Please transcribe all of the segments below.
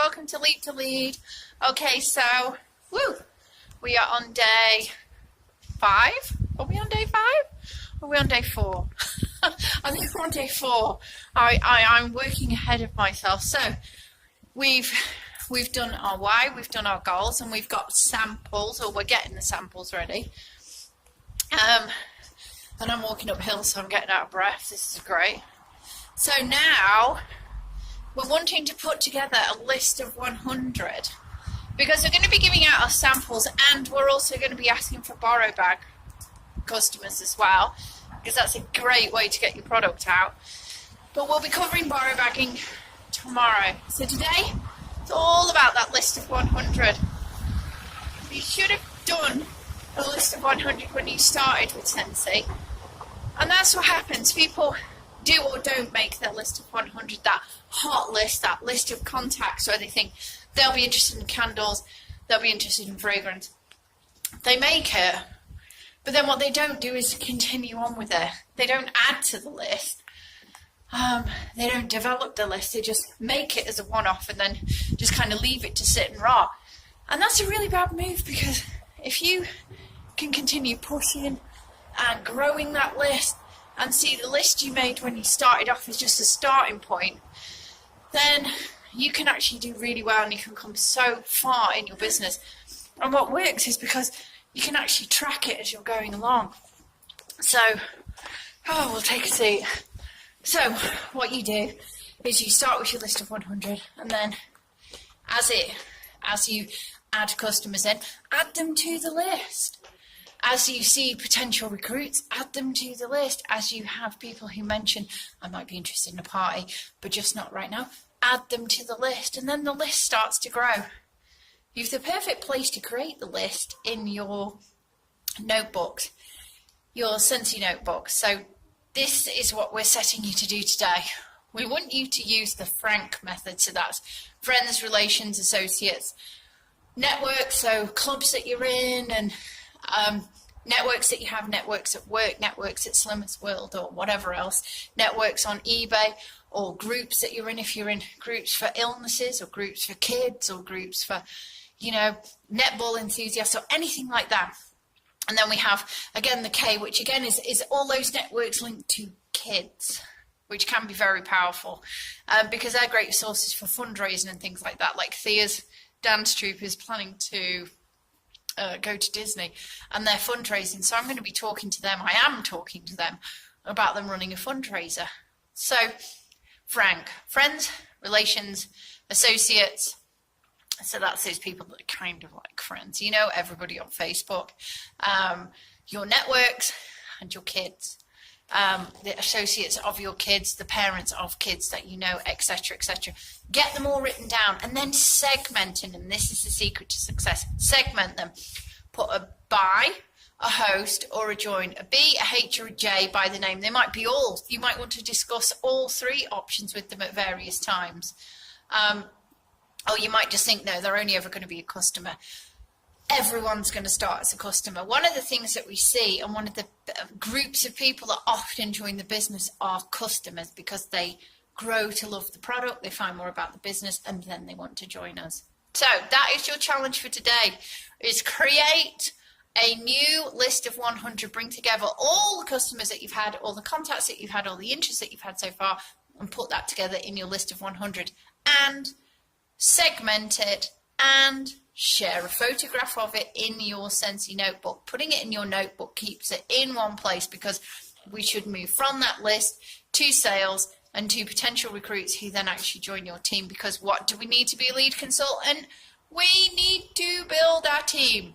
welcome to Leap to Lead. Okay, so, we are on day 5. Are we on day 5? Or are we on day 4? I think we're on day 4. I'm working ahead of myself. So, we've done our why, we've done our goals, and we've got samples, or we're getting the samples ready. And I'm walking uphill, so I'm getting out of breath. This is great. So now we're wanting to put together a list of 100 because we're going to be giving out our samples, and we're also going to be asking for borrow bag customers as well, because that's a great way to get your product out. But we'll be covering borrow bagging tomorrow. So today it's all about that list of 100. You should have done a list of 100 when you started with Scentsy, and that's what happens. People do or don't make their list of 100, that hot list, that list of contacts where they think they'll be interested in candles, they'll be interested in fragrance. They make it, but then what they don't do is continue on with it. They don't add to the list. They don't develop the list. They just make it as a one-off and then just kind of leave it to sit and rot. And that's a really bad move, because if you can continue pushing and growing that list and see the list you made when you started off as just a starting point, then you can actually do really well and you can come so far in your business. And what works is because you can actually track it as you're going along. So, we'll take a seat. So, what you do is you start with your list of 100, and then as you add customers in, add them to the list. As you see potential recruits, add them to the list. As you have people who mention, I might be interested in a party, but just not right now, add them to the list. And then the list starts to grow. You've the perfect place to create the list in your notebooks, your Scentsy notebooks. So this is what we're setting you to do today. We want you to use the Frank method. So that's friends, relations, associates, networks, so clubs that you're in, and networks that you have, networks at work, networks at Slimmest World, or whatever else, networks on eBay, or groups that you're in, if you're in groups for illnesses, or groups for kids, or groups for, netball enthusiasts, or anything like that. And then we have, again, the K, which again is all those networks linked to kids, which can be very powerful, because they're great sources for fundraising and things like that. Like Thea's dance troupe is planning to go to Disney, and they're fundraising. So I'm going to be talking to them. I am talking to them about them running a fundraiser. So Frank, friends, relations, associates. So that's those people that are kind of like friends. Everybody on Facebook, your networks, and your kids. The associates of your kids, the parents of kids that you know, etc., etc. Get them all written down, and then segmenting them. This is the secret to success. Segment them. Put a by, a host, or a join, a B, a H, or a J by the name. They might be all. You might want to discuss all 3 options with them at various times. Or you might just think, no, they're only ever going to be a customer. Everyone's going to start as a customer. One of the things that we see, and one of the groups of people that often join the business, are customers, because they grow to love the product, they find more about the business, and then they want to join us. So that is your challenge for today, is create a new list of 100, bring together all the customers that you've had, all the contacts that you've had, all the interests that you've had so far, and put that together in your list of 100, and segment it, and share a photograph of it in your Scentsy notebook. Putting it in your notebook keeps it in one place, because we should move from that list to sales and to potential recruits who then actually join your team. Because what do we need to be a lead consultant? We need to build our team.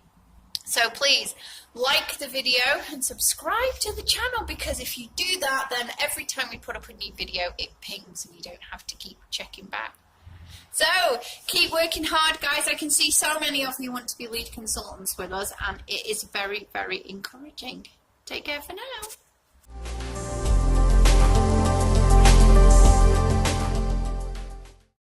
So please like the video and subscribe to the channel, because if you do that, then every time we put up a new video, it pings and you don't have to keep checking back. So keep working hard, guys. I can see so many of you want to be lead consultants with us, and it is very, very encouraging. Take care for now.